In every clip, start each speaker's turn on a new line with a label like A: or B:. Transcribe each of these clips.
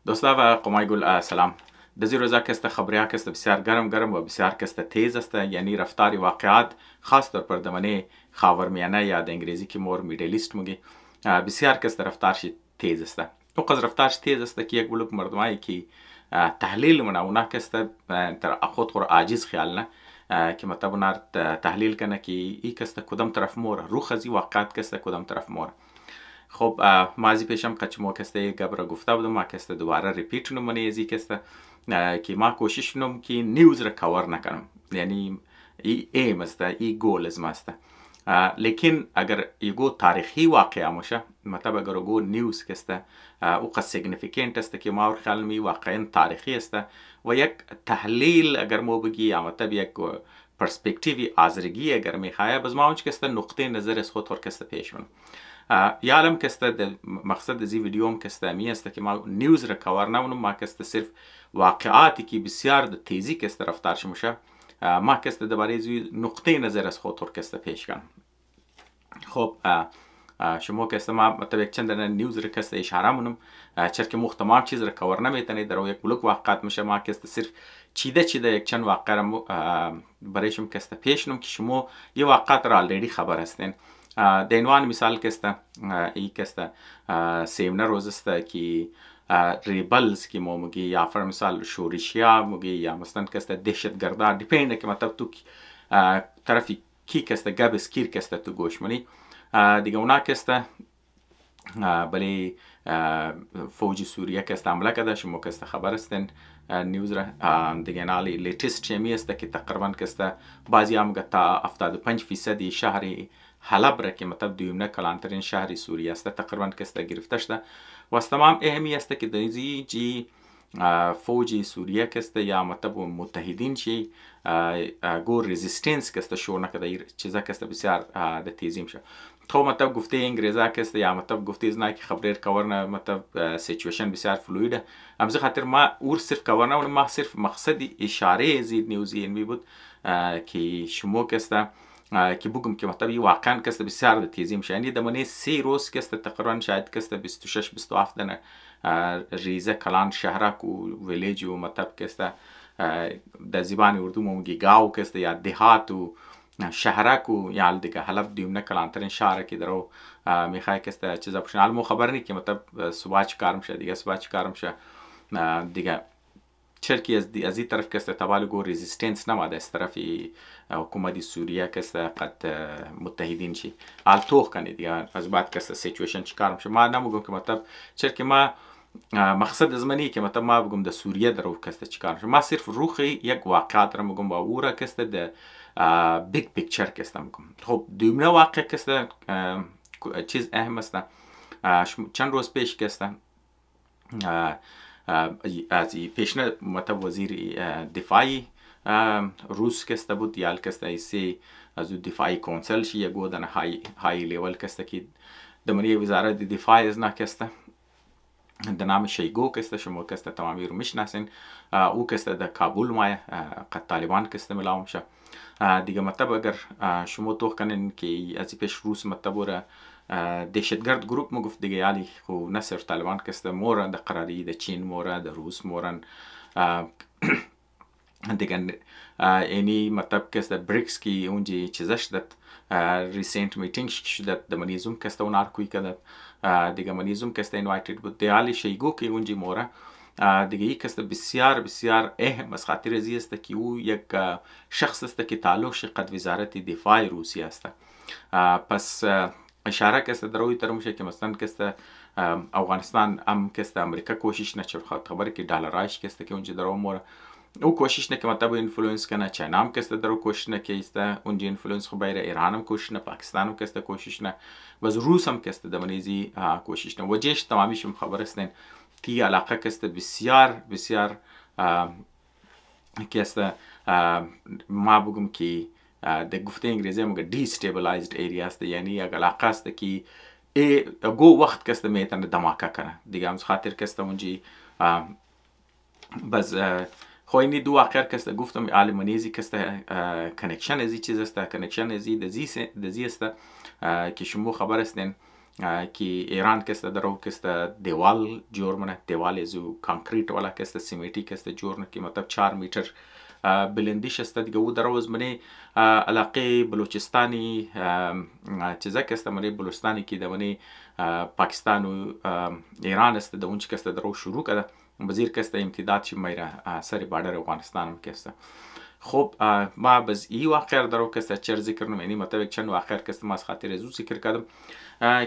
A: دوستا و قمایگل سلام. دزی روزا کست خبریا کست بسیار گرم و بسیار کست تیز است، یعنی رفتاری واقعات خاص طور پر دمنه خاورمیانه یا د انگلیزی که مور میدلیست میگی بسیار کست رفتارش تیز است. او قز رفتارش تیز است که یک بلوک مردمایی که تحلیل من اونا کست تر خود خور عاجز خیال نه که مطلب نار تحلیل کنه که ای کست کدام طرف مور رو خزی واقعات کست کدام طرف مور. خب مازی پیشم قچمو کسته گبر گفته بودم ما کسته دوباره ریپیت نم منی ازی کسته که ما کوشش نم که نیوز را کور نکنم، یعنی ای ایم است، ای گول از ماسته. لیکن اگر یگو تاریخی واقعه باشه، مطلب اگر یگو نیوز کسته او قد سیگنیفیکنت است که ما خیال می واقعا تاریخی است و یک تحلیل اگر مو بگی یا مطلب یک پرسپکتیوی آزرگی اگر میخواه باز ما اونچ کسته نقطه نظر از خود کسته پیش من. یالم کسته مقصد زی ویدیوم کسته می است که ما نیوز را کور نمونم، ما کسته صرف واقعاتی که بسیار د تیزی کسته رفتارش میشه ما کسته درباره زی نقطه نظر از خود کسته پیش کنم. خب شما کسته ما مطلب چند نیوز را کسته اشاره مونم چرا که تمام چیز را کور نمیتونی در یک بلوک واقعات میشه، ما کسته صرف چیده یک چند واقع را برایشم کسته پیش نم که شما یه واقعات را آلریدی خبر هستین. د عنوان مثال کسته ای کسته سیمنه روز است که ریبلز که ما مگی یا فر مثال شورشیا مگی یا مثلا کسته دهشتگردار دیپینده که مطلب تو طرفی کی کسته گبس کیر کسته تو گوش منی دیگه اونا کسته بلی فوج سوریه کسته حمله کرده شما کسته خبر هستین نیوز را دیگه نالی لیتست چمی است که تقریبا کسته بعضی هم تا 75% شهر حلب را که مطلب دویمنه کلانترین شهر سوریه است تقریبا کسته گرفته شده و از تمام اهمی است که دنیزی جی فوج سوریه کسته یا مطلب متحدین چی گو رزیستنس کسته شو نکده چیزا کسته بسیار د تیزیم شه. خب مطلب گفته انگریزا کسته یا مطلب گفته از نه که خبریر کورنه مطلب سیچویشن بسیار فلویده امزه خاطر ما اور صرف کورنه و ما صرف مقصد اشاره زید نیوزی این می بود که شما کسته که بگم که مطلب واقعا کسته بسیار د تیزی میشه، یعنی دمنه 3 روز کسته تقریبا شاید کسته 26 27 دنه ریزه کلان شهرک و ویلیج و مطلب کسته در زبان اردو موگی گاو کسته یا دهات و شهرک و یا دیگه حلب دیومنه کلانترین شهر که درو میخوای کسته چیزا پشن حال مو خبر نی که مطلب صبح چی کار میشه دیگه صبح چی کار میشه دیگه چرکی از این طرف کسته تبالو گو رزیستنس نماده از طرف حکومت سوریه کسته قد متحدین چی حال توخ کنی دیگه از بعد کسته سیچویشن چی کار میشه ما نموگم که مطلب چرکی ما مقصد از منی که مطلب ما بگم در سوریه درو کسته چی کار میشه، ما صرف روخی یک واقعات را مگم با او را کسته در بیگ پیکچر کسته مگم. خب دومنه واقع کسته چیز اهم است چند روز پیش کسته از پیشنه مطلب وزیر دفاعی روس کسته بود یال کسته ایسی از دفاعی کونسل شی یگو دن های لیول کسته که دمنی وزارت دفاع از نه کسته د نام شیگو کسته شما کسته تمامی رو میشناسین او کسته در کابل مای قد طالبان کسته ملاوم شه دیگه مطلب اگر شما توخ کنین که از پیش روس مطلب را دهشتگرد گروپ مگفت دیگه یالی خو نصر طالبان کسته مورن در قراری در چین مورن در روس مورن دیگه اینی مطلب کسته بریکس کی اونجی چیزش داد ریسنت میتینگ شده در منیزم کسته اون آرکوی کداد دیگه منیزم کسته اینوایتید بود دیالی شیگو کی اونجی مورن دیگه ای کسته بسیار بسیار اهم از خاطر ازی است که او یک شخص است که تعلقش قد وزارت دفاع روسیه است. پس اشاره کسته دروی تر میشه که مثلا کسته افغانستان هم کسته امریکا کوشش نچر خبری که دلارایش کسته که اونجا درو مور او کوشش نه که مطلب اینفلوئنس کنه، چاینا هم کسته درو کوشش نه که است اونجا اینفلوئنس خو بیر ایران هم کوشش نه، پاکستان هم کسته کوشش نه و روس هم کسته دمنیزی کوشش نه وجهش تمامیش خبر هستین که علاقه کسته بسیار بسیار کسته ما بگم که در گفته انگلیزی مگه دیستیبلایزد ایریا است، یعنی یک علاقه است که گو وقت کسته میتونه دماکه کنه دیگه هم خاطر کسته اونجی بس خوینی دو آخر کسته گفتم آلمانیزی کسته کنکشن ازی چیز است، کنکشن ازی دزی است که شما خبر هستین که ایران کست درو کست دیوال جور منه، دیوال زو کانکریت والا کست سیمیتی کست جور نه که مطلب 4 میتر بلندیش است دیگه. او در از منی علاقه بلوچستانی چیزا کست منی بلوچستانی که دمنی پاکستان و ایران است د اونچ کست درو شروع کرده بزیر کست امتداد شی میره سری باردر افغانستان هم کست. خب ما بز ای واقع درو کست چر ذکر نمینی مطابق چند واقع کست ما از خاطر ازو ذکر کردم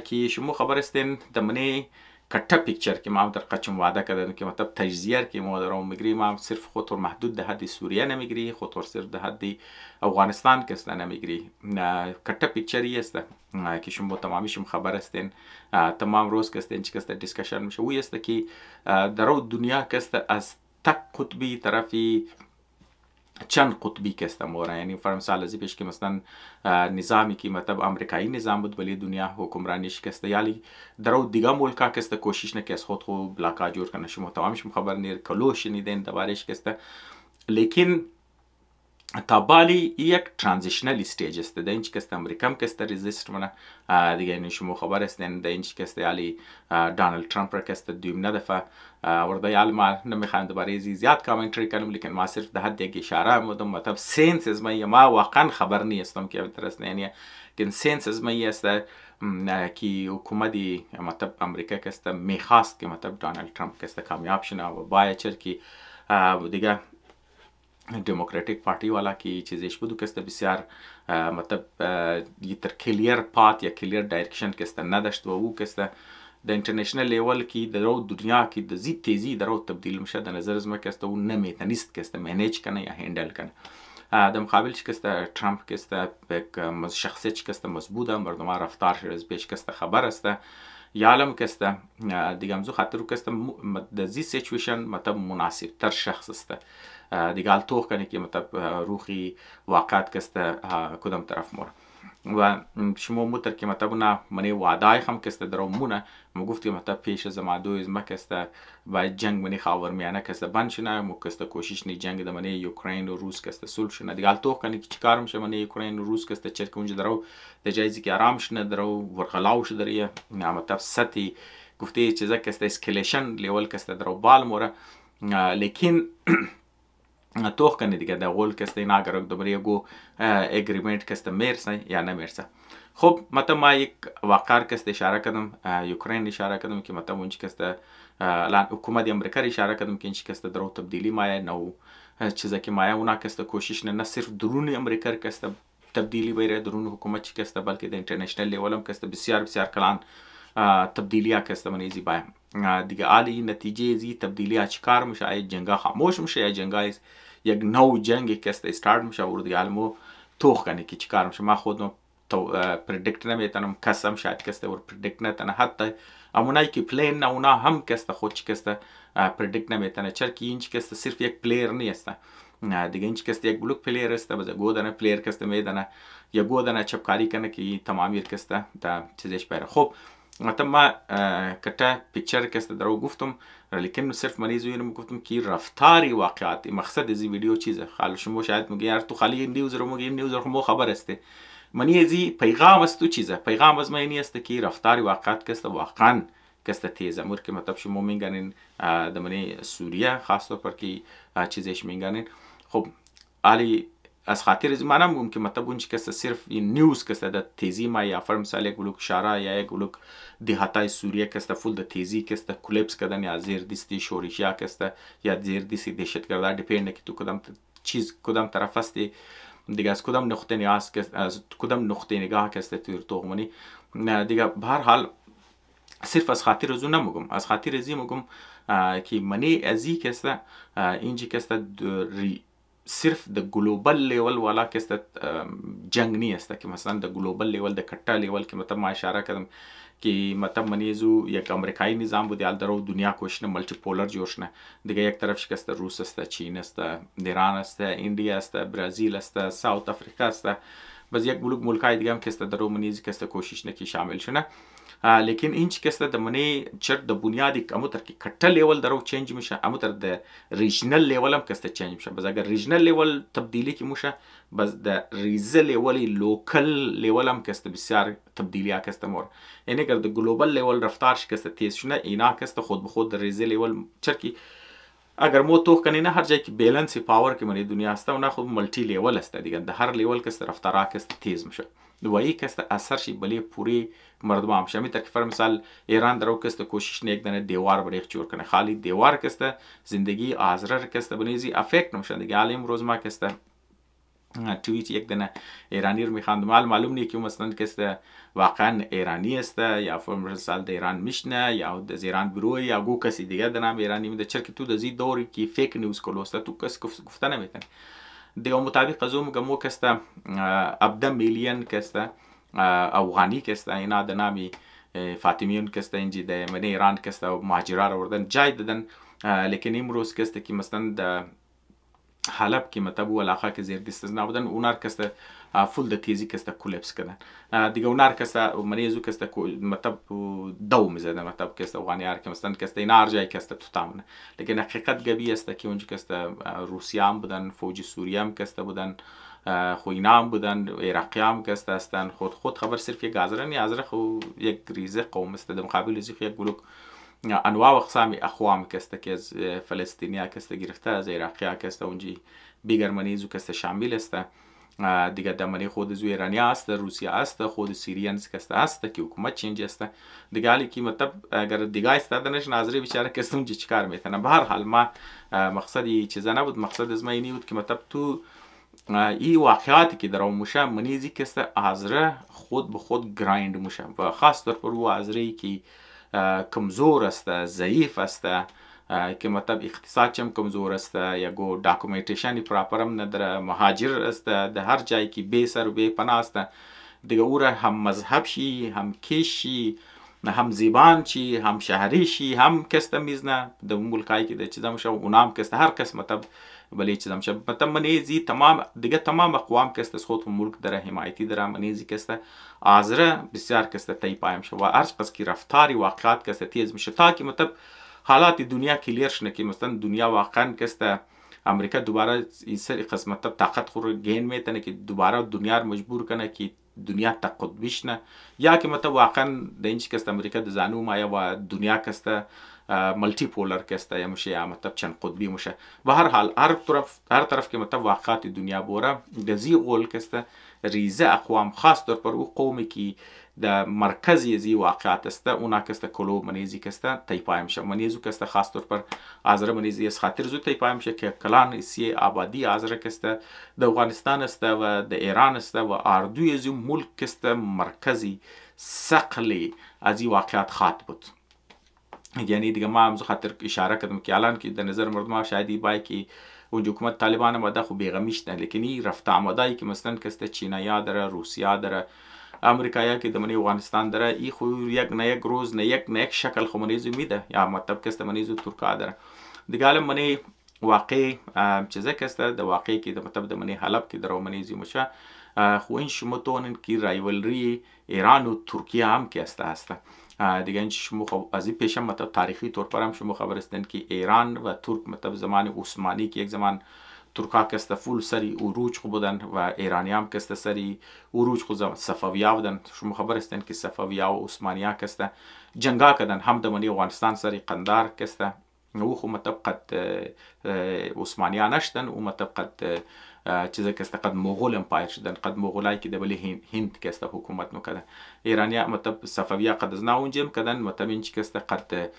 A: که شما خبر استین دمنی کٹا پیکچر که ما در قچم وعده کردن که مطلب تجزیه که ما در اون میگیری ما صرف خطور محدود ده حد سوریه نمیگیری، خطور صرف ده حد افغانستان کست نمیگیری. کٹا پیکچری است که شما تمامیشم خبر استین تمام روز کستین چی کست دیسکشن میشه وی است که در اون دنیا کست از تک قطبی طرفی چند قطبی کست موره. یعنی فرمثال ازی پیش که مثلا نظامی که مطلب امریکایی نظام بود ولی دنیا حکمرانیش کسته یالی درو دیگه ملکا کسته کوشش نکه از خود خو بلاکا جور کنه. شما تمامش خبر نیر کلوش نیدین دوارش کسته، لیکن تابالی یک ترانزیشنل استیج است. در اینچ کسته امریکا هم کسته ریزیست منه دیگه. یعنی شما خبر استین در اینچ کسته یالی دونالد ترامپ را کسته دویم ندفع ورده یال ما نمیخوایم دوباره زیاد کامنتری کنم، لیکن ما صرف ده حد یک اشاره مودم مطلب سینس از ما واقعا خبر نیستم که درست یعنی که سینس از ما است که حکومتی مطلب امریکا کسته میخواست که مطلب دونالد ترامپ کسته کامیاب شنه و باید چر که دیگه دموکراتیک پارتی والا کی چیزش بودو کسته بسیار مطلب یه تر کلیر پات یا کلیر دایرکشن کسته نداشت و او کسته د انټرنیشنل لیول کې د دنیا کې د زی تیزی درو تبدیل میشه د نظر از ما کسته اون نمیتونست کسته منیج کنه یا هندل کنه. در مقابل چی کسته ترامپ کسته یک شخصیت چی کسته مضبوطه مردم رفتارش از پیش کسته خبر است یالم کسته دیگه امزو خاطر کسته د زی سیچویشن مطلب مناسب تر شخص است دیگه التوخ کنه که مطلب روحی واقعات کسته کدام طرف مور و شما موتر که مطلب نه منی وعدای هم کسته درو مونه ما گفتی مطلب پیش از ما دویز ما کسته باید جنگ منی خاورمیانه کسته بند شنه مو کسته کوشش نی جنگ د منی یوکراین و روس کسته صلح شنه دیگه التوخ کنه که چیکار میشه منی یوکراین و روس کسته چر که اونجا درو د جایزی که آرام شنه درو ورغلاوش دریه مطلب سطحی گفتی چیزا کسته اسکلیشن لیول کسته درو بال موره، لیکن توخ کنه دیگه در قول کسته اینا اگر دوباره گو اگریمنت کسته میرسه یا نمیرسه. خب مطلب ما یک واقع کسته اشاره کردم یوکراین اشاره کردم که مطلب اونچه کسته الان حکومت امریکا اشاره کردم که اینچه کسته درو تبدیلی مایه نو چیزا که مایه اونا کسته کوشش نه صرف درون امریکا کسته تبدیلی بیره درون حکومت چی کسته بلکه در انترنشنل لیول هم کسته بسیار بسیار کلان تبدیلی ها کسته من ایزی بایم دیگه آلی نتیجه ایزی تبدیلی ها چیکار میشه؟ آیا جنگا خاموش میشه یا جنگا یک نو جنگی کسته استارت میشه و دیگه علمو توخ کنه که چیکار میشه. ما خودم پردیکت نمیتونم کسم شاید کسته ور پردیکت نتنه حتی امونایی که پلین نه اونا هم کسته خود چی کسته پردیکت نمیتونه چر که اینچ کسته صرف یک پلیر نیسته دیگه اینچ کسته یک بلوک پلیر است بزه گودنه پلیر کسته میدنه یا گودنه چپکاری کنه که تمامیر کسته تا چیزش بیره. خب مطلب ما کتا پیکچر کسته درو گفتم، لیکن صرف مریض اینو گفتم که رفتاری واقعاتی مقصد از این ویدیو چیزه. خاله شما شاید میگی یار تو خالی این نیوز رو میگی این نیوز رو مو خبر استه منی ازی پیغام است تو چیزه پیغام از من است که رفتاری واقعات کسته واقعا کسته تیزه مور که مطلب شما میگنین دمنی سوریه خاص طور پر که چیزش میگنین. خب علی از خاطر از منم گم که مطلب اونچه کسته صرف این نیوز کسته در تیزی ما یا فرم مثال یک بلوک شارع یا یک بلوک دهاتای سوریه کسته فول در تیزی کسته کلیپس کردن یا زیر دستی شورشیا کسته یا زیر دستی دهشتگردار دیپینده که تو کدام چیز کدام طرف هستی دیگه از کدام نقطه نیاز از کدام نقطه نگاه کسته توی توغمانی دیگه به هر حال صرف از خاطر ازو نمگم از خاطر ازی مگم که منی ازی کسته اینجی کسته صرف د گلوبال لیول والا کسته جنگ نیسته که مثلا د گلوبال لیول د کټا لیول که مطلب ما اشاره کردم که مطلب منیزو یک امریکایی نظام بود یال درو دنیا کوشنه ملتی پولر جوشنه دیگه یک طرف شکسته روس است چین است ایران است ایندیا است برزیل است ساوت افریقا است بس یک بلوک ملکای دیگه هم کسته درو منیزی کسته کوشش نکی شامل شونه لیکن این چی کسته دمنی چر د بنیادی اموتر کی کټل لیول درو چینج میشه اموتر د ریجنل لیول هم کسته چینج میشه بس اگر ریجنل لیول تبدیلی کی میشه بس د ریزل لیولی لوکل لیول هم کسته بسیار تبدیلی ها کسته مور یعنی اگر د گلوبال لیول رفتارش کسته تیز شونه اینا کسته خود به خود د ریزل لیول چر کی اگر مو توخ کنی نه هر جای که بیلنس پاور که من دنیا است و نه خود ملتی لیول است دیگه در هر لیول کست رفتارا کست تیز میشه و این کست اثر شی بلی پوری مردم هم شمی تا که فر مثال ایران درو کست کوشش نه یک دنه دیوار بریخ جور کنه خالی دیوار کست زندگی آزرار کست بنیزی افکت نمیشه دیگه حالا امروز ما کست توییت یک دنه ایرانی رو میخواند معلوم نیست که مثلا کسته واقعا ایرانی است یا فرم رسال د ایران میشنه یا د ایران بروی یا گو کسی دیگه د نام ایرانی میده چرا که تو د زی دوری که فیک نیوز کلوسته تو کس گفته نمیتن دیگه مطابق از اون مو کسته ابدا میلیون کسته افغانی کسته اینا د نامی فاطمیون کسته اینجی د من ایران کسته مهاجرا وردن جای ددن لیکن امروز کسته که مثلا د حلب که مطب و علاقه که زیر دستزنا بودن اونار کسته فول د تیزی کسته کولپس کردن دیگه اونار کسته مریضو کسته مطب دو میزدن مطب کسته افغانیار که مثلا کسته این هر جای کسته تو تامنه لیکن حقیقت گبی است که اونجا کسته روسیه هم بودن فوج سوریه هم کسته بودن خو اینا هم بودن عراقی هم کسته هستن خود خبر صرف یک گازرن یا ازره خو یک ریزه قوم است در مقابل ازی یک بلوک انواع و اقسام اقوام کسته که از فلسطینیا کسته گرفته از عراقیا کسته اونجی بیگرمانیزو کسته شامل است دیگه دمنی خود زو ایرانیا است روسیه است خود سیریانز کسته است که حکومت چینج است دیگه حالی که مطلب اگر دیگه استادنش ناظری بیچاره کسته اونجی چیکار میتونه به هر حال ما مقصدی چیزا نبود مقصد از ما اینی بود که مطلب تو این واقعاتی که در اون میشه منیزی کسته آزره خود به خود گرایند میشه و خاص طور پر او آزری که کمزور است ضعیف است که مطلب اقتصاد چم کمزور است یا گو داکومنتیشنی پراپرم نداره مهاجر است در هر جایی که بی سر و بی پناه است دیگه او را هم مذهب شی هم کیش شی هم زیبان شی هم شهری شی هم کسته میزنه در ملکایی که در چیزا میشه اونام کسته هر کس مطلب ولی چیزا میشه مطلب منیزی تمام دیگه تمام اقوام کسته خود ملک داره حمایتی داره منیزی کسته آزره بسیار کسته تایی پایم شه و هر قصد که رفتاری واقعات کسته تیز میشه تا که مطلب حالات دنیا کلیر شنه که مثلا دنیا واقعا کسته امریکا دوباره این سری قسمت طاقت خور گین میتونه که دوباره دنیا رو مجبور کنه که دنیا تقطبی شنه یا که مطلب واقعا د اینچ کسته امریکا د زانو مایا و دنیا کسته ملتی پولر کسته یا میشه یا مطلب چند قطبی میشه و هر حال هر طرف که مطلب واقعات دنیا بوره د زی قول کسته ریزه اقوام خاص طور پر او قومی که در مرکزی زی واقعات است اونا کسته کلو منیزی کسته تایپای میشه منیزو کسته خاص طور پر آزره منیزی از خاطر زو تایپای میشه که کلان سی آبادی آزره کسته د افغانستان است و د ایران است و اردوی زی ملک کسته مرکزی ثقلی از این واقعات خاط بود یعنی دیگه ما هم خاطر اشاره کردم که الان که در نظر مردم شاید بای که اونجا حکومت طالبان ما خو بیغمیش نه لیکن این رفت آمدایی که مثلا کسته چینایا داره روسیا داره امریکایا که دمنی افغانستان داره ای خو یک نه یک روز نه یک شکل خو منیزو میده یا مطلب کسته منیزو ترکا داره دیگه الان منی واقع چیزه کسته د واقعی که مطلب دمنی حلب که در منیزی میشه خو این شما تونن که رایولری ایران و ترکیه هم که هست دیگه این شما از این پیشم مطلب تاریخی طور پر هم شما خبر هستن که ایران و ترک مطلب زمان عثمانی که یک زمان ترکا کسته فول سری اوروج خو بودن و ایرانی هم کسته سری اوروج خو صفویا بودن شما خبر هستن که صفویا و عثمانیا کسته جنگا کردن هم دمنی افغانستان سری قندار کسته او خو مطلب قد عثمانیا نشتن او مطلب قد چیزا کسته قد مغول امپایر شدن قد مغولایی که دبلی هند کسته حکومت میکردن ایرانیا مطلب صفویا قد از ناونجم کردن مطلب اینچ کسته قد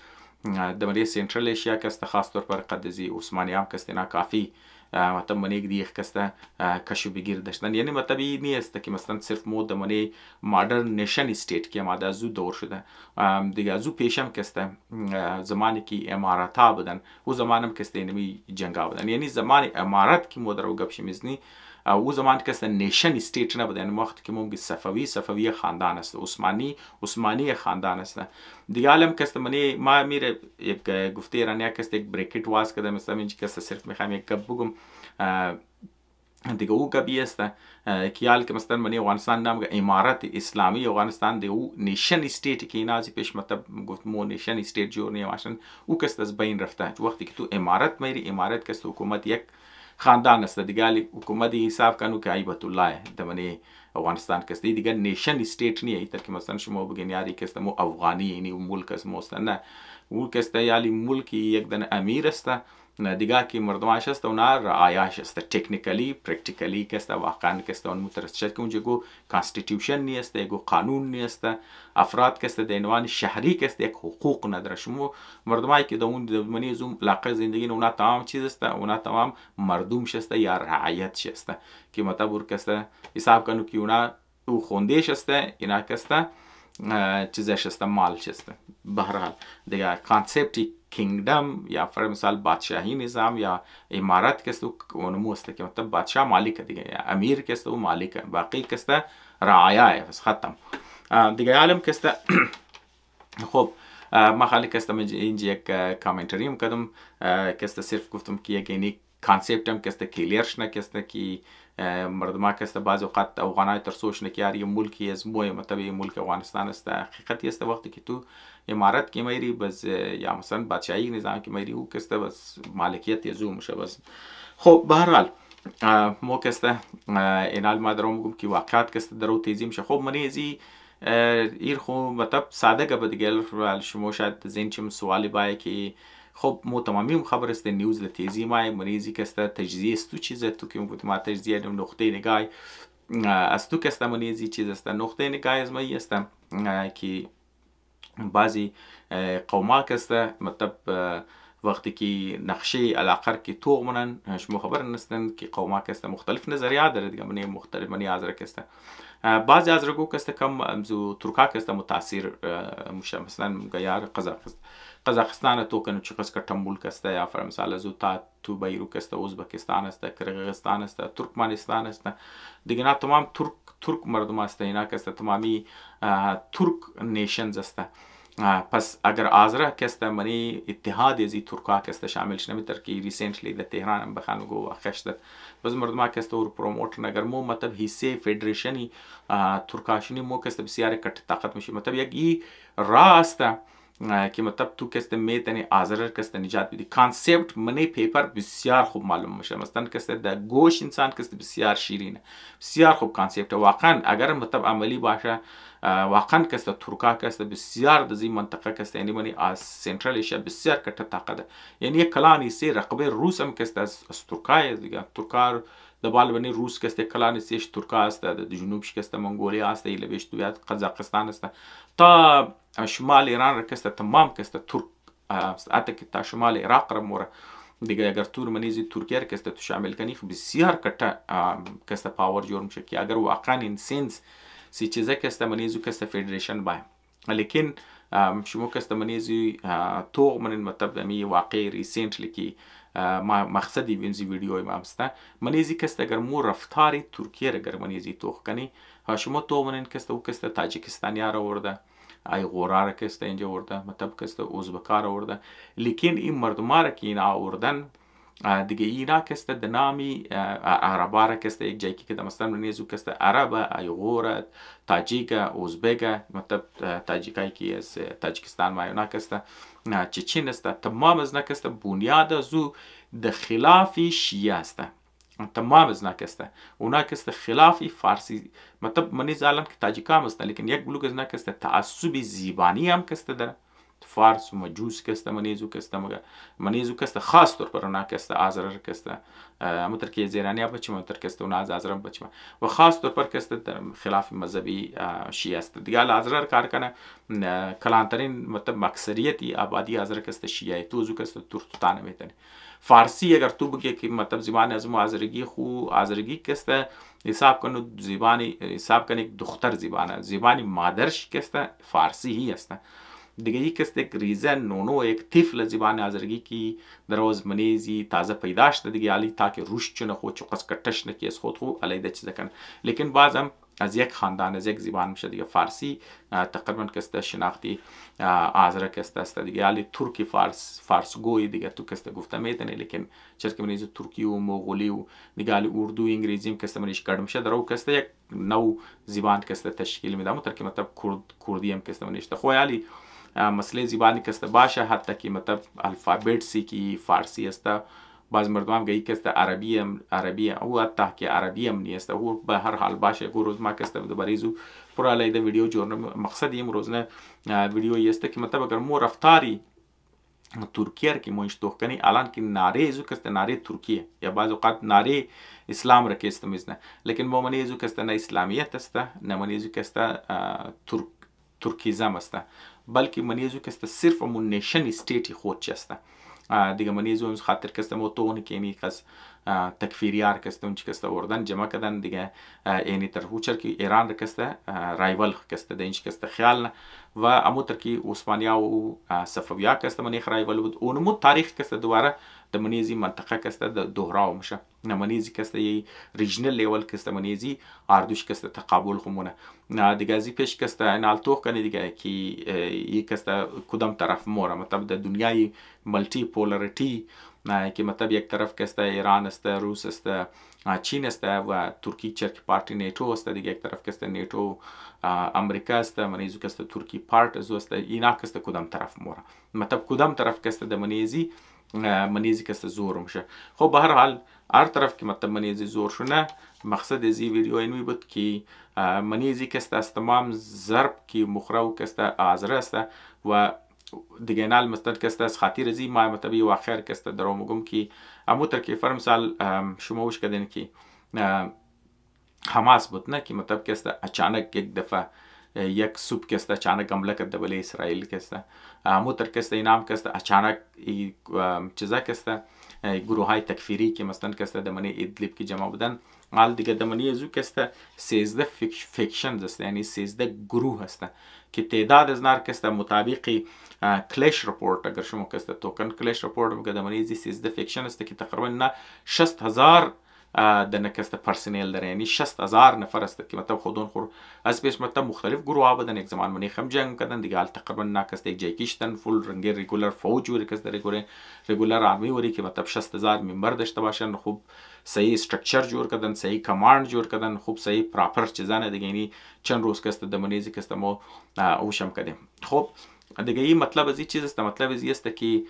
A: دمری سنترال ایشیا کسته خاص طور پر قد زی عثمانیا هم کسته نا کافی مطلب منیک دیخ کسته کشو بگیر داشتن یعنی مطلب این نیست که مثلا صرف مود منی مادرن نیشن استیت که ماده ازو دور شده دیگه ازو پیشم کسته زمانی که امارات ها بودن او زمانم کسته اینمی جنگا بودن یعنی زمان امارات که مودر و گپش میزنی او زمان کسته نیشن استیت نبوده یعنی وقت که مونگی صفوی خاندان است عثمانی خاندان است دیگه علم کسته منی ما میره یک گفته ایرانیا کسته یک بریکت واز کده مثلا اینجا کسته صرف میخوام یک گپ بگم دیگه او گبی است کیال که مثلا منی افغانستان نام امارت اسلامی افغانستان دیگه او نیشن استیت که اینازی پیش مطلب گفت مو نیشن استیت جور نیم عشان او کست از بین رفته وقتی که تو امارت میری امارت کست حکومت یک خاندان است دیگه حکومتی حساب کنو که ایبت الله دمنی افغانستان کست دیگه نیشن استیت نیه ایتر که مثلا شما بگین یاری کست مو افغانی یعنی ملک است نه او کست یالی ملکی یک دن امیر است دیگه که مردماش است اونا رعایاش است تکنیکلی پرکتیکلی که است واقعا که است اون مترسشت که اونجا گو کانستیتیوشن نیست گو قانون نیست افراد که است د عنوان شهری که است یک حقوق نداره شما مردمایی که اون منی زوم علاقه زندگی اونا تمام چیز است اونا تمام مردم شسته یا رعایت شسته که مطلب که است حساب کنو که اونا او خوندهش است اینا که است چیزش است مال شسته به هر حال دیگه کانسپتی کینگدم یا فرض مثال بادشاهی نظام یا امارت که است اونمو است که مطلب بادشاه مالک دیگه یا امیر که است او مالک باقی که است رعایا بس ختم دیگه عالم که است خب ما خالی که است اینجا یک کامنتری کردم که است صرف گفتم که یک یعنی کانسپت هم که است کلیرش نه که است که مردم که است بعض اوقات افغانای ترسوش نه که یاری ملکی از موی مطلب ملک افغانستان است حقیقتی است وقتی که تو امارت که میری بس یا مثلا بادشاهی نظام که میری او که است بس مالکیت یزو میشه بس خب به هر حال مو که است اینال ما درو میگم که واقعیت که است درو تیزی میشه خب منی ازی ایر خو مطلب ساده گپ دیگه شما شاید زین چم سوالی بای که خب مو تمامی خبر است نیوز لتیزی مای مریضی که است تجزیه است تو چیز تو که مو ما تجزیه نقطه نگاه است تو که است مریضی چیز است نقطه نگاه از ما است که بعضی قوما که است مطلب وقتی که نقشه علاقه که تو منن شما خبر نستن که قوما که است مختلف نظریات داره دیگه منی مختلف منی ازره که است بعضی از رگو که است کم زو ترکا که است متاثر مشه مثلا گیار قزاقستان تو کنه چه قصه تنبول که است یا فرض مثال زو تا تو بیرو که است ازبکستان است کرغیزستان است ترکمنستان است دیگه نه تمام ترک مردم است اینا که است تمامی ترک نیشنز است پس اگر آذره که است منی اتحاد ازی ترکا که است شامل شنه تر کی ریسنتلی د تهران هم بخانو گو خشت بس مردم که است اور پروموت نگر مو مطلب حصے فدریشنی ترکاشنی مو که است بسیار کٹ طاقت میشه مطلب یک راست که مطلب تو که است میتنی آذره که است نجات بدی کانسپت منی پیپر بسیار خوب معلوم میشه مثلا که است د گوش انسان که است بسیار شیرینه بسیار خوب کانسپت واقعا اگر مطلب عملی باشه واقعا که است ترکا که است بسیار د زی منطقه که است یعنی منی از سنترال ایشیا بسیار کټه طاقت یعنی کلانی سی رقبه روس هم که است از ترکای دیگه ترکار د بال بنی روس که است کلانی سیش ترکا است د جنوب که است منگولیا است ایله بیشتویات قزاقستان است تا شمال ایران که است تمام که است ترک است که تا شمال عراق را مور دیگه اگر تور منیزی ترکیه که است تو شامل کنی بسیار کټه که است پاور جور میشه که اگر واقعا این سنس سی چیزه که است منیزو که است فدریشن بای لیکن شما که است منیزی تو من مطلب می واقعی ریسنتلی که مقصدی بینزی ویدیوی ما است منیزی که است اگر مو رفتاری ترکیه اگر منیزی توخ کنی شما تو من که است او که است تاجیکستانی را ورده ای غورار که است اینجا ورده مطلب که است ازبکار ورده لیکن این مردمار که اینا آوردن دیگه اینا که است د نامی عربا که است یک جایی که مثلا نیزو که است عرب ای غور تاجیک ازبک مطلب تاجیکایی که از تاجیکستان ما اینا که است چچین است تمام از نکست بنیاد زو د خلافی شیعه است تمام از نکست اونا که است خلافی فارسی مطلب منی زالن که تاجیکام است لیکن یک بلوک از نکست تعصب زیبانی هم که است در فارس و مجوس که است منیزو که است منیزو که است خاص طور پر اونا که است آذر که است متر که زیرانی بچم متر که است اونا از آذرم بچم و خاص طور پر که است خلاف مذهبی شیعه است دیگه آذر کار کنه کلانترین مطلب اکثریتی آبادی آذر که است شیعه تو زو که است ترکستان میتنه فارسی اگر تو بگی که مطلب زبان از آذرگی خو آذرگی که است حساب کنو زبانی حساب کنه دختر زبانی مادرش که است فارسی هی است دیگه یک است یک ریزن نونو یک طفل زبان آذرگی کی در روز منیزی تازه پیدا شده دیگه علی تا که روش چونه خود چقدر کتش نکی از خود خو علیده چیز کن لیکن بعض هم از یک خاندان، از یک زبان میشه دیگه. فارسی تقریبا کسته شناختی آذر کسته است دیگه، علی ترکی فارس گوی دیگه تو کسته گفته میتونه، لیکن چرا منیز ترکی و مغولی و دیگه علی اردو انگلیسی کسته منیش کارد میشه درو کسته یک نو زبان کسته تشکیل میده. متر که مطلب کردی هم کسته منیش خو علی مسئله زبانی کسته باشه، حتی که مطلب الفابت سی کی فارسی است، بعض مردم هم گئی کسته عربی او حتی که عربی هم نیست، او به هر حال باشه. روز ما کسته دو بریزو پر علیده ویدیو جورن مقصد این روز نه ویدیو است که مطلب اگر مو رفتاری ترکیه که موش تو کنی الان که ناره زو کسته ناره ترکیه یا بعض اوقات ناره اسلام را که استمیزنه، لیکن ما منی زو کسته نه اسلامیت است نه منی زو کسته ترکیزم است، بلکه منی زو کسته صرف مون نیشن استیتی خود چسته دیگه. منی زو خاطر کسته مو تو اون که اینی کس تکفیریار کسته اون چی کسته وردن جمع کردن دیگه، اینی تر هوچر که ایران را کسته رایول کسته دینش کسته خیال نه و امو تر که عثمانیا و صفویا کسته منیخ رایول بود اونمو تاریخ کسته دوباره د منیزی منطقه کسته دوهراو میشه. نه منیزی کسته یی ریجنل لیول کسته منیزی اردوش کسته تقابل خمونه نه دیگه ازی پیش کسته نالتوخ کنی دیگه که یی کسته کدام طرف موره، مطلب د دنیای ملتی پولاریتی که مطلب یک طرف کسته ایران است، روس است، چین است و ترکی چرک پارتی نیتو است، دیگه یک طرف کسته نیتو امریکا است، منیزو کسته ترکی پارت از است، اینا کسته کدام طرف موره، مطلب کدام طرف کسته د منیزی کسته زور میشه. خب به هر حال هر طرف که مطلب منیزی زور شونه، مقصد از این ویدیو این بود که منیزی کسته از تمام ضرب که مخرو کسته آذر است و دیگه نال مثلا کسته از خاطر زی ما مطلبی و آخر کسته درو مگم که امو تر که فرم سال شما وش کردین که حماس بود نه که مطلب کسته اچانک یک دفعه یک سوپ کسته اچانک حمله کرد بله اسرائیل کسته امو تر کسته اینام کسته اچانک چیزا کسته گروه های تکفیری که مثلا کسته دمنی ادلیب که جمع بودن حال دیگه دمنی ازو کسته 13 فیکشنز است، یعنی 13 گروه هستن که تعداد از نار کسته مطابق کلیش رپورت اگر شما کسته توکن کلیش رپورت میگه دمنی ازی 13 فیکشن است که تقریبا نه 60,000 دنه کسته پرسنل داره، یعنی 60,000 نفر است که مطلب خودون خور از پیش مطلب مختلف گروه بودن، یک زمان منی خم جنگ کردن دیگه تقریبا نه کسته یک جای کشتن فول رنگ ریگولر فوج وری کسته ریگولر آرمی وری که مطلب 60,000 ممبر داشته باشن، خوب صحیح استراکچر جور کردن، صحیح کماند جور کردن، خوب صحیح پراپر چیزانه دیگه، یعنی چند روز کسته دمنیزی کسته ما اوشم کردیم. خب دیگه این مطلب از این چیز است، مطلب از این است که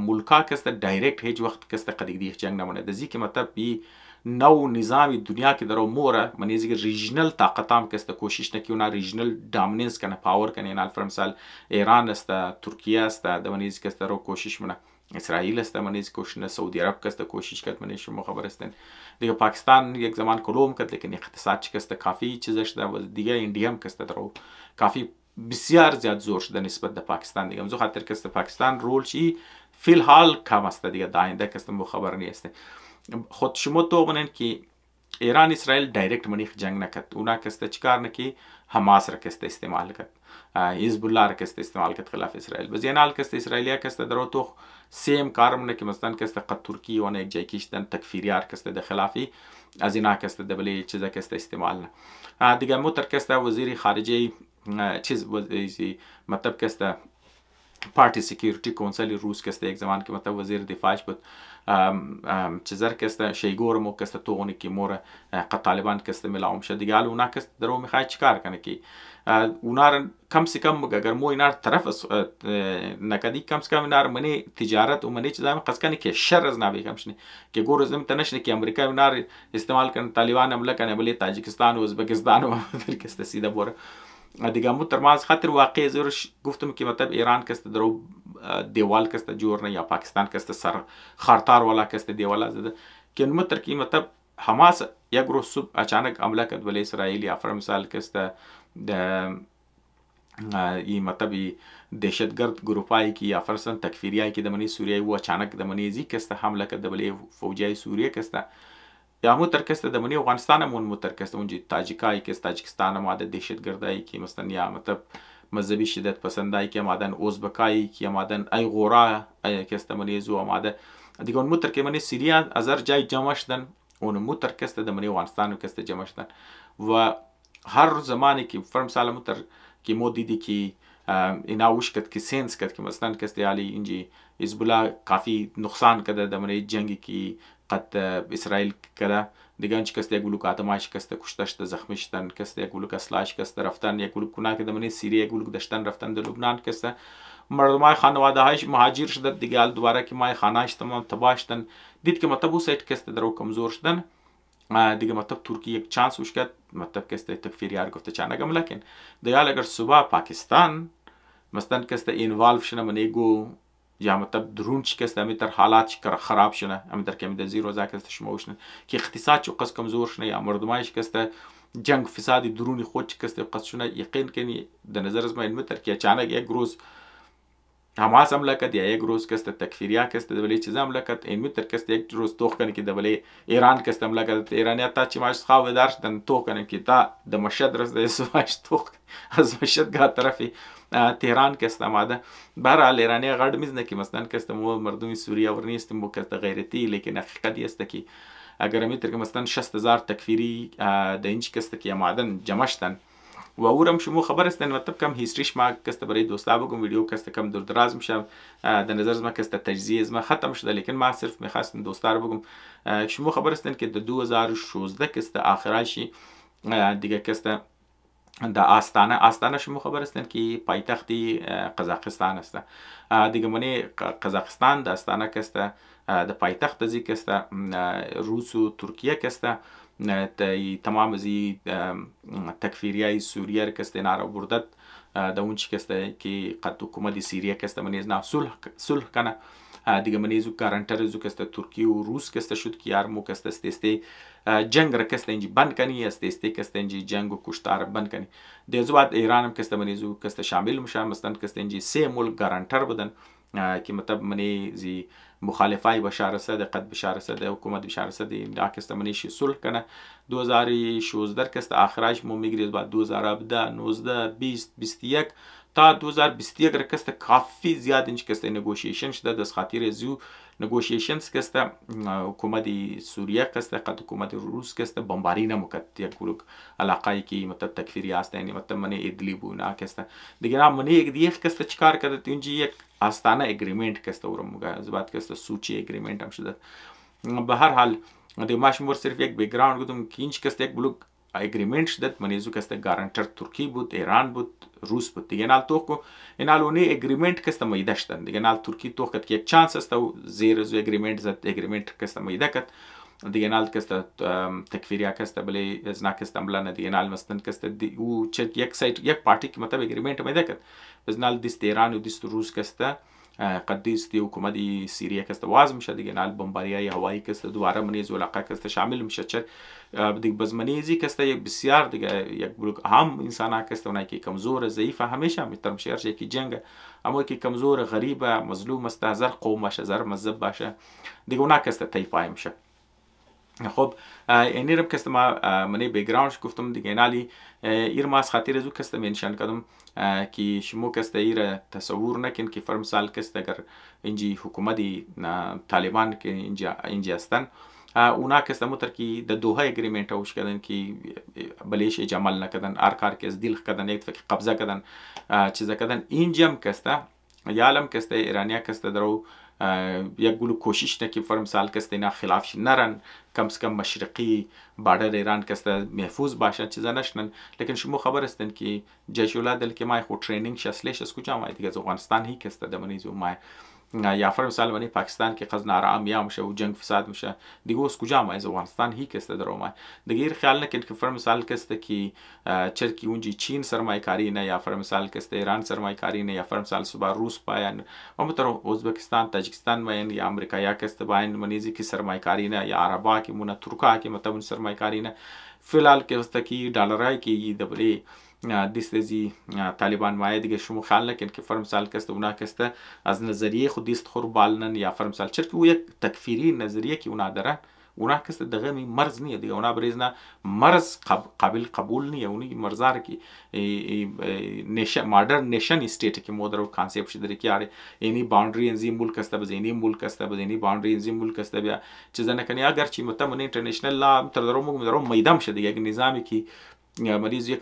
A: ملکا کسته دایرکت هیچ وقت کسته قدیدی جنگ نمونه دزی که مطلب بی نو نظامی دنیا که درو موره منیزی که ریجنل طاقتام کسته کوشش نکی اونا ریجنل دامیننس کنه پاور کنه، این الفر مثال ایران است، ترکیه است، دمنیزی کسته رو کوشش منه، اسرائیل است منیزی کوشش نه، سعودی عرب کسته کوشش کرد منی شما خبر هستین دیگه. پاکستان یک زمان کلوم کرد لیکن اقتصاد کسته کافی چیزش ده و دیگه ایندیا هم کسته درو کافی بسیار زیاد زور شده نسبت به پاکستان دیگه. مزو خاطر کسته پاکستان رول چی فی الحال کم است دیگه، داینده کسته مو خبر نیست. خود شما تو بنن که ایران اسرائیل دایرکت منیخ جنگ نکرد، اونا کسته چیکار نکی حماس را کسته استعمال کرد، حزب الله را کسته استعمال کرد خلاف اسرائیل. بس این حال کسته اسرائیلیا کسته درو تو سیم کارم نکی مثلا کسته قد ترکی و یک جای کشتن تکفیریار کسته د خلافی از اینا کسته دبلی چیزا کسته استعمال نه دیگه. مو تر کسته وزیر خارجه چیز مطلب کسته پارتی سکیوریتی کونسل روس کسته یک زمان که مطلب وزیر دفاعش بود چیزر کسته شیگور مو کسته توغونی که مور طالبان کسته ملاوم شد دیگه. حالا اونا کسته درو میخواد چیکار کنه که اونا را کم سے کم اگر مو اینا طرف نکدی کم سے کم اینا منی تجارت و منی چیزا قص کنه که شر از نبی کمشنه که گور زم تنشنه که امریکا اینا استعمال کنه طالبان عمله کنه بلی تاجیکستان و ازبکستان و کسته سیده بوره دیگه. مو ترماز خاطر واقع زورش گفتم که مطلب ایران کسته درو دیوال کسته جور نه یا پاکستان کسته سر خارتار والا کسته دیوال زده که متر کی مطلب حماس یک روز صبح اچانک حمله کرد ولی اسرائیل یا مثال کسته د این مطلب دهشتگرد گروپایی که یا فرسن تکفیریایی که دمنی سوریه و اچانک دمنی زی کسته حمله کرد ولی فوجای سوریه کسته یا مو ترکسته دمنی افغانستان مون مترکسته اونجی تاجیکایی که تاجیکستان ماده دهشتگردایی که مثلا یا مطلب مذهبی شدت پسندایی که مادن ازبکایی که مادن ای غورا کسته منی زو ماده دیگه اون متر که منی سوریا ازر جای جمع شدن اون متر کسته دمنی افغانستان کسته جمع شدن و هر زمانی که فرم سال متر که ما دیدی که اینا وشکت که سینس کد که مثلا کسی علی اینجی حزب الله کافی نقصان کده دمره جنگی که قد اسرائیل کده دیگه انچ کسی گلو که آتمایش کسی کشتشت زخمی شدن کسی گلو که اسلاش کسی رفتن یک گلو کنه که دمره سوریه گلو داشتن رفتن در لبنان کسی مردمای خانواده هایش مهاجر شدن دیگه دوباره که مای خانهاش تمام تباه شدن دید که مطلب سایت کسی درو کمزور شدن دیگه مطلب ترکیه یک چانس وش کرد مطلب کسی تکفیریار گفته چانگم لکن دیگه اگر صبح پاکستان مثلا کسی اینوالو شنه منی گو یا مطلب درون چی کسی امی در حالات چی خراب شنه امی در کمی در زیر روزا کسی شما وشنه که اقتصاد چی قصد کمزور شنه یا مردمایش کسی جنگ فسادی درونی خود چی کسی قصد شنه یقین کنی در نظر از ما این متر که چانگ یک روز حماس حمله کرد یا یک روز کست تکفیریا کست دبلی چیز حمله کرد این متر کست یک روز توخ کنه که دبلی ایران کست حمله کرد ایرانی تا چی ماش خواهد داشت دن توخ کنه که تا د مشهد رسده سواش توخ از مشهد گاه طرفی تهران کست آماده برحال ایرانی غرد میزنه که مثلا کست مو مردمی سوریه ورنیستیم مو کست غیرتی لیکن حقیقتی است که اگر میتر که مثلا 60,000 تکفیری د اینچ کست که آمادن جمع شدن و اورم شما خبر استن مطلب کم هیستریش ما کست برای دوستا بگم ویدیو کست کم دور دراز میشه در نظر ما کست تجزیه از ما ختم شده لیکن ما صرف میخواستم دوستا رو بگم شما خبر استن که در 2016 کست آخرایشی دیگه کست در آستانه شما خبر استن که پایتختی قزاقستان است دیگه منی قزاقستان در آستانه کست در پایتخت ازی کست روس و ترکیه کست تمام زی تکفیریای سوریه کست نارا بردت دا اونچ کست که قد حکومت سوریه کست منیز نا صلح کنه دیگه منیزو گارانتر زو کست ترکیه و روس کست شد که یارمو کست استسته جنگ را کست انجی بند کنی استسته کست انجی جنگ و کشتار بند کنی دیزو بعد ایران هم کست منیزو کست شامل میشه مثلا کست انجی 3 ملک گارانتر بدن که مطلب منی زی مخالفای بشار اسد قد بشار اسد حکومت بشار اسد این کست منیش صلح کنه 2016 کست آخرش مو میگریز بعد 2017 19 20 21 تا 2021 کست کافی زیاد اینچ کست نگوشیشن شده دست خاطر زیو نگوشیشنز کست حکومت سوریه کست قد حکومت روس کست بمباری نمکد یک گروه علاقه که مطلب تکفیری هست یعنی مطلب منی ادلیب و اینا کست دیگه نه منی یک دیگه کست چیکار کرده اینجی یک آستانه اگریمنت کست اورم مگه از بعد کست سوچی اگریمنت هم شده به هر حال دیگه ماش مور صرف یک بکگراند گفتم که اینچ کست یک بلوک اگریمنت شدت منیزو کست گارانتر ترکی بود ایران بود روس بود دیگه نال توکو اینال اونی اگریمنت کست مایده شدن دیگه نال ترکی توکت که یک چانس است و زیر زو اگریمنت زد اگریمنت کست مایده کت دیگه نال کست تکفیریا کست بلی از نا کست بلند دیگه نال مستن کست او چه یک سایت یک پارتی که مطلب اگریمنت مایده کت از نال دیست ایران و دیست روس کست قدیستی حکومت سوریه کست واز میشه دیگه نال بمباریای هوایی کست دوباره منیز علاقه کست شامل میشه چه دیگه بزمنیزی کست یک بسیار دیگه یک بلوک هم انسان ها کست اونایی که کمزور ضعیف همیشه میترم شهر که جنگ اما که کمزور غریب مظلوم است هزار قوم باشه هزار مذهب باشه دیگه اونا کست تایفای میشه خب اینی رب کست ما منی بکگراندش گفتم دیگه نالی ایر ما از خاطر زو کست منشان کردم که شما کست ایر تصور نکن که فرم سال کست اگر اینجی حکومتی طالبان که اینجی هستن اونا کست متر که در دوها اگریمنت هاوش کردن که بلیش اجامل نکردن آرکار که از دیل کردن یک فکر قبضه کردن چیزا کردن اینجی هم کست یالم کست ایرانیا کست درو یک گلو کوشش نه که فرم سال کست اینا خلافش نرن کم از کم مشرقی باردر ایران کست محفوظ باشن چیزا نشنن لیکن شما خبر هستن که جیش اولاد که ما خود ترینینگ شسلیش از کجا ما دیگه از افغانستان هی کست دمنیزو ما یا فرم سال منی پاکستان که قز نارام یا میشه و جنگ فساد میشه دیگه از کجا ما از افغانستان هی کست درو ما دیگه خیال نکن که فرم سال کست که چرکی اونجی چین سرمایه کاری نه یا فرم سال کست ایران سرمایه کاری نه یا فرم سال صبح روس پایان و متر ازبکستان تاجیکستان ما یا امریکا یا کست باین منیزی کی سرمایه کاری نه یا عربا کی مون ترکا کی متون سرمایه کاری نه فلال که است کی دلارای کی دبلی دیستزی طالبان مایه دیگه شما خیال نکن که فرم سال کست اونا کست از نظریه خود دیست خور بالنن یا فرم سال چرکی او یک تکفیری نظریه که اونا دارن اونا کست دغه می مرز نیه دیگه اونا بریزنا مرز قابل قبول نیه اونی مرزار کی نیشن مادرن نیشن استیت که مودرو کانسپت شده کی یاره اینی باونڈری انزی ملک است بزینی ملک است بزینی باونڈری انزی ملک است بیا چیزا نکنی اگر چی متمن اینترنشنال لا تر درو میدم شده یک نظامی که مریض یک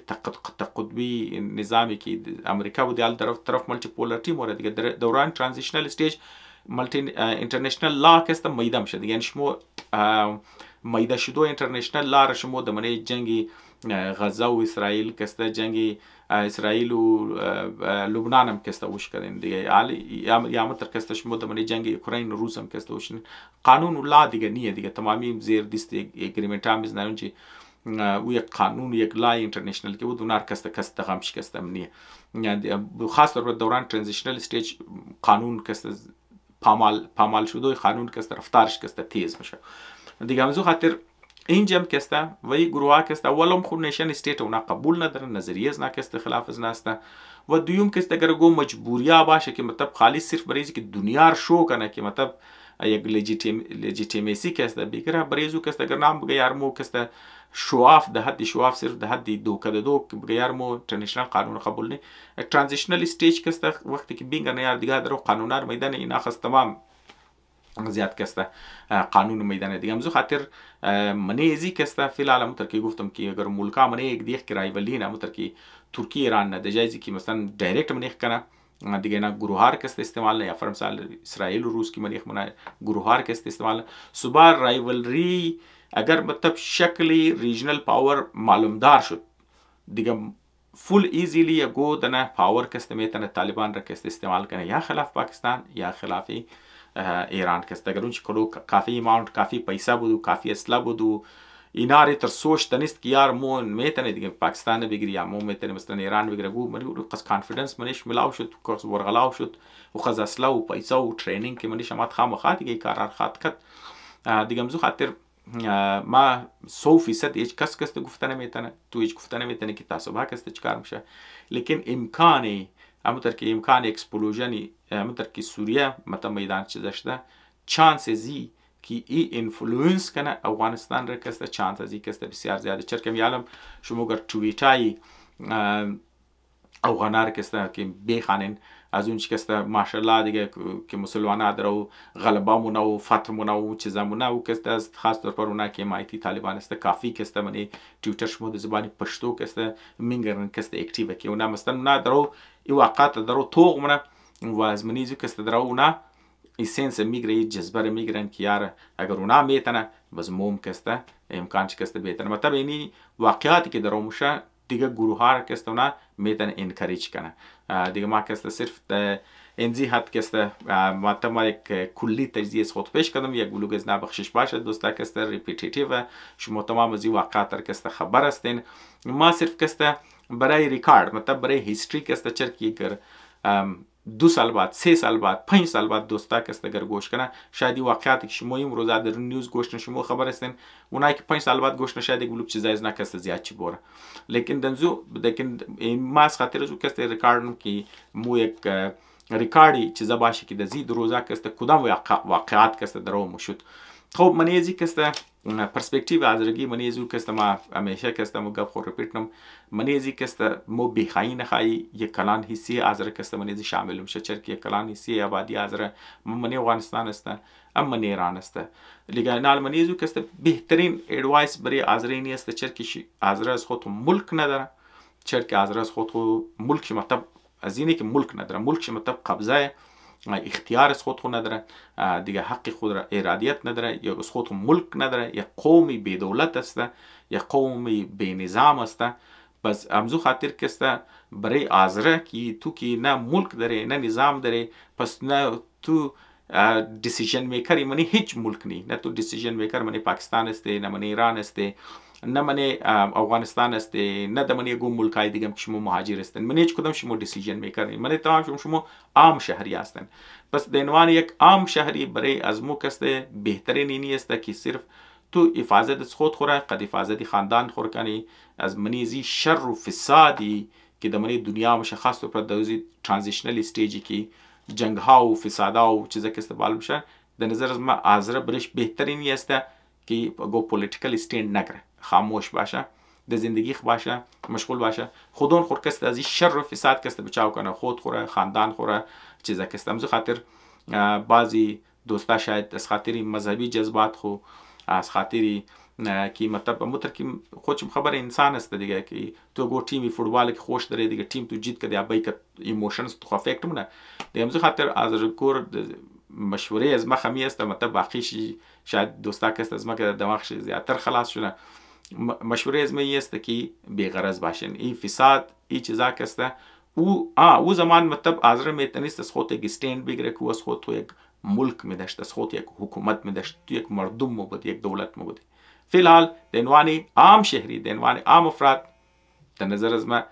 A: تقطبی نظامی که امریکا بود در طرف مالتی پولارتی مورد دیگه دوران ترانزیشنال استیج مالتی اینترنشنال لا کست میده میشه دیگه، یعنی شما میده شده اینترنشنال لا را شما دمنه جنگی غزه و اسرائیل کسته، جنگی اسرائیل و لبنان هم کسته وش کردین دیگه، یا متر کسته شما دمنه جنگ اوکراین و روس هم کسته وش قانون و لا دیگه نیه دیگه، تمامی زیر دست اگریمنت هم میزنن چی و یک قانون یک لای اینترنشنال که بود و نار کسته غم شکسته منیه، یعنی خاص طور دوران ترانزیشنال استیج قانون کسته پامال شده، قانون کسته رفتارش کسته تیز میشه دیگه. همزو خاطر اینجا هم کسته و این گروه ها کسته اولم خود نیشن استیت اونا قبول ندارن، نظریه از کسته خلاف از ناسته و دویم کسته اگر گو مجبوریا باشه که مطلب خالی صرف برای که دنیا رو شو کنه که مطلب یک لجیتیمیسی کسته بگیره برای زو کسته اگر نام بگه یارمو کسته شواف ده حد شواف صرف ده حد دو کده دو بگه یارمو انترنشنال قانون قبول نه، ترانزیشنال استیج کسته وقتی که بینگر نه یار دیگه درو قانونار میدن اینا خاص تمام زیاد کسته قانون میدانه دیگه. همزو خاطر منی ازی کسته فی الحال متر که گفتم که اگر ملکا منی یک دیگه که رایولی نه متر که ترکیه ایران نه دجایزی که مثلا دایرکت منی کنه دیگه نه گروه ها کسته استعمال نه، یا فرمسال اسرائیل و روس کی منی منی گروه ها کسته استعمال صبح رایولری اگر مطلب شکلی ریجنل پاور معلومدار شد دیگه فول ایزیلی گو دنه پاور کسته میتونه طالبان را کسته استعمال کنه یا خلاف پاکستان یا خلاف ایران کسته، اگر اونچه کلو کافی اماونت کافی پیسه بود و کافی اسلحه بود و اینا ری تر سوچ تنیست که یار مو میتونه دیگه پاکستان بگیری یا مو میتونه مثلا ایران بگیره گو منی قص کانفیدنس منیش ملاو شد کورس ورغلاو شد و خز اسلحه و پیسه و ترینینگ که منیش مات خام خاط دیگه کارار خاط کت دیگه. مزو خاطر ما 100% هیچ کس کسته گفته نمیتونه، تو هیچ گفته نمیتونه که تعصب کسته چیکار میشه، لیکن امکانی همونطور که امکان اکسپلوژنی همونطور که سوریه مثلا میدان چیزشته چانس ازی که ای اینفلوئنس کنه افغانستان را کسته، چانس ازی کسته بسیار زیاده. چرا که یالم شما اگر توییتای افغانا را کسته که بخوانین از اون چی کسته ماشاءالله دیگه که مسلمانان درو غلبامونه و فتحمونه و چیزامونه و کسته از خاص طور پر اونا که مایتی طالبان است کافی کسته منی توییتر شما د زبانی پشتو کسته مینگرن کسته اکتیو که اونا مثلا اونا درو ای واقعات درو توغ منه و از منی زو کسته درو اونا ایسنس میگره جذبه میگرن که یار اگر اونا میتونه بس موم کسته امکان چی کسته بهتره مطلب اینی واقعاتی که درو موشه دیگه گروه ها کسته اونا میتونه انکریج کنه دیگه. ما کسته صرف انزی حد کسته ما یک کلی تجزیه خود پیش کردم یک بلوگ از نبخشش باشه دوستا کسته ریپیتیتیو شما تمام از این واقعات در کسته خبر هستین. ما صرف کسته برای ریکارد مطلب برای هیستری کسته چرکی کر 2 سال بعد 3 سال بعد 5 سال بعد دوستا کسته اگر گوش کنه شاید این واقعاتی که شما امروز در نیوز گوش شما خبر هستین اونایی که 5 سال بعد گوش شاید یک بلوگ چیزای از نکسته زیاد چی بوره، لیکن دنزو لیکن ما از خاطر زو کسته ریکارد کی مو یک ریکاردی چیزا باشه که دزید روزا کسته کدام واقعات کسته درو مشود. خب من یزی کسته پرسپکتیو از رگی من یزو کسته ما همیشه کسته مو گپ خور رپیتنم من یزی کسته مو بخای نخای یک کلان حسی از رگ کسته من یزی شامل میشه چرا یک کلان حسی آبادی از رگ من افغانستان است ام من ایران است لیکن نال من یزو کسته بهترین ادوایس برای ازرینی است چرا که از از خود ملک نداره، چرا که از خود ملک مطلب از اینه که ملک نداره، ملک مطلب قبضه اختیار از خود نداره دیگه، حق خود را ارادیت نداره یا از خود ملک نداره، یا قومی بی دولت است یا قومی بی نظام است. بس امزو خاطر کسته برای آزره که تو که نه ملک داره نه نظام داره پس نه تو دیسیژن میکری منی هیچ ملک نی، نه تو دیسیژن میکر منی پاکستان است نه منی ایران است نه منی افغانستان است نه د منی گو ملکای دیگه که شما مهاجر هستن منی هیچ کدام شما دیسیژن میکر نی منی تمام شما عام شهری هستن. پس د عنوان یک عام شهری برای از مو کسته بهترین اینی است که صرف تو حفاظت از خود خوره قد حفاظت خاندان خور کنی از منی زی شر و فسادی که د منی دنیا مشخص تو پر دوزی ترانزیشنل استیجی که جنگ ها و فساد ها و چیزا که استعمال میشه در نظر از ما آزره برش بهترینی است که گو پولیتیکل استند نکره، خاموش باشه در زندگی باشه مشغول باشه خودون خور کست از این شر و فساد کست بچاو کنه خود خوره خاندان خوره چیزا که استمزو خاطر بعضی دوستا شاید از خاطری مذهبی جذبات خو از خاطری که مطلب مترکیم خودشم خبر انسان است دیگه که تو گو تیمی فوتبال که خوش داره دیگه تیم تو جیت کده ابای که ایموشنز تو افکت مونه دیگه همز خاطر از کور مشوره از ما خمی است مطلب باقیش شاید دوستا کست از ما که دماغش زیادتر خلاص شده مشوره از ما است که بی غرض باشین این فساد این چیزا کسته او زمان مطلب آزر میتونست از خود یک استند بگیره که از خود تو یک ملک می داشت از خود یک حکومت می داشت تو یک مردم می بود یک دولت می بود فی الحال دنوانی عام شهری دنوانی عام افراد در نظر از ما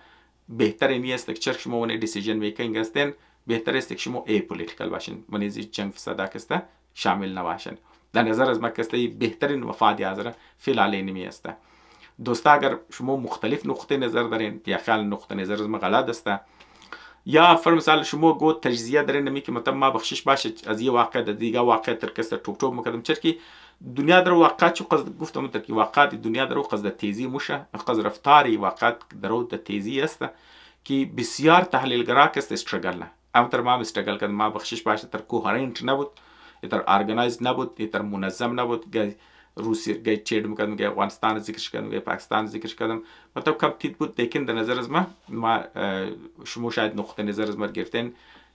A: بهتر نیست که چرا شما اون دیسیژن میکینگ هستین بهتر است که شما ای پولیتیکال باشین من از جنگ فساد کسته شامل نباشین در نظر از ما کسته بهترین مفاد آزر فی الحال نمی است دوستا اگر شما مختلف نقطه نظر دارین یا خیال نقطه نظر از ما غلط است یا فر مثال شما گو تجزیه دارین نمی که مطلب ما بخشش باشه از یه واقع دیگه واقع تر کسته توپ توپ میکردم چرکی دنیا در واقعات چه قصد گفتم در که واقعات دنیا در قصد تیزی موشه قصد رفتاری واقعات در تیزی است که بسیار تحلیلگرا کست استرگل نه اما تر ما استرگل کردم ما بخشش باشه تر کوهرنت نبود تر ارگنایز نبود تر منظم نبود روسیه گای چیڈ میکردم گای افغانستان ذکرش کردم گای پاکستان ذکرش کردم مطلب کم تید بود لیکن در نظر از ما شما شاید نقطه نظر از ما گرفتین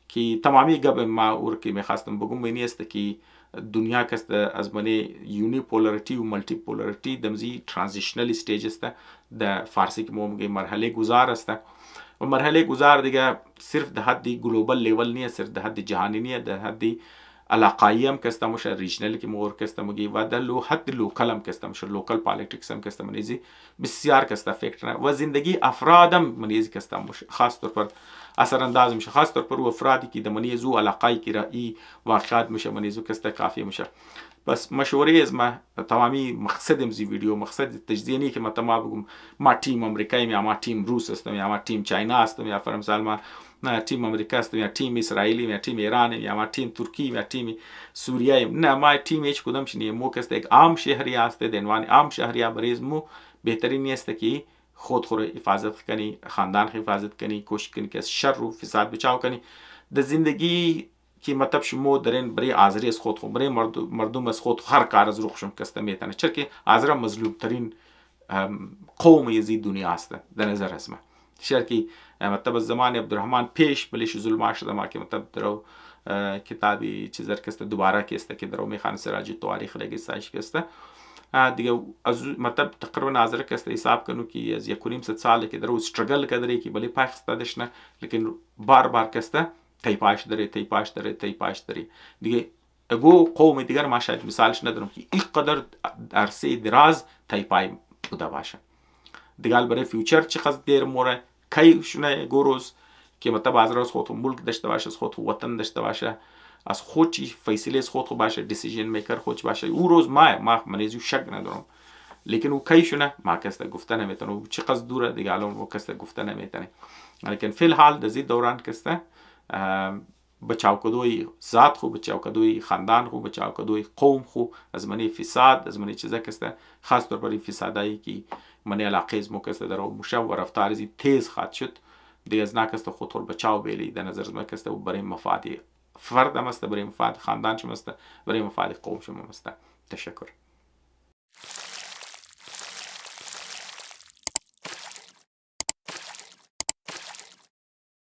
A: که تمامی گب ما اور که میخواستم بگم اینی است که دنیا کست از من یونی پولریتی و ملتی پولریتی دمزی ترانزیشنل استیج است در فارسی که ما میگیم مرحله گذار است و مرحله گذار دیگه صرف در حد گلوبال لیول نیست صرف در حد جهانی نیست در حد علاقایی هم کسته میشه ریجنال که مور کسته میگی و در حد لوکال هم کسته میشه لوکال پالیتیکس هم کسته منیزی بسیار کسته فکر و زندگی افرادم منیزی کسته میشه خاص طور پر اثر انداز میشه خاص طور پر افرادی که د منیزو علاقایی که رای واقعات میشه منیزو کسته کافی میشه بس مشوره از ما تمامی مقصدم زی ویدیو مقصد تجزیه نیه که ما تمام بگم ما تیم امریکایی یا ما تیم روس هستم یا ما تیم چاینا هستم یا فرض مثال ما تیم امریکا هستم یا تیم اسرائیلی یا تیم ایران یا ما تیم ترکی یا تیم سوریه نه ما تیم هیچ کدومش نیه مو کست یک عام شهری هست دنوان عام شهری بریز مو بهترین نیست که خود حفاظت کنی خاندان حفاظت کنی کوشش کنی که از شر و فساد بچاو کنی در زندگی که مطلب شما دارین برای آزری از خود برای مردم از خود هر کار از روخشون کسته میتونه چرا که آزرا مظلوم ترین قوم یزید دنیا است در نظر از ما چرا که مطلب از زمان عبدالرحمن پیش بلیش ظلم شده ما که مطلب درو کتابی چیزر کسته دوباره کسته که درو میخوان سراج تاریخ لگی سایش کسته دیگه از مطلب تقریبا آزر کسته حساب کنو که از 1.5 سال که درو استرگل کردی که بلی پاکستانش نه لیکن بار کسته تیپاش داره دیگه اگو قوم دیگر ما شاید مثالش ندارم که اینقدر عرصه دراز تیپای بوده باشه دیگه برای فیوچر چقدر دیر موره کی شونه گروز که مطلب از راز خود ملک داشته باشه از خود وطن داشته باشه از خود چی فیصله از خود باشه دیسیژن میکر خود باشه او روز ما منیزو شک ندارم لیکن او کی شونه ما کسته گفته نمیتونه او چقدر دوره دیگه الان او کسته گفته نمیتونه لیکن فی الحال در زید دوران کسته بچاوکدوی ذات خو بچاوکدوی خاندان خو بچاوکدوی قوم خو از منی فساد از منی چیزا کسته خاص طور پر فسادایی که منی علاقه از مو کسته در موشه و رفتار زی تیز خاط شد دیگه از ناکسته خود خور بچاو بیلی در نظر از ما کسته برای مفاد فرد هم است برای مفاد خاندان شما است برای مفاد قوم شما است تشکر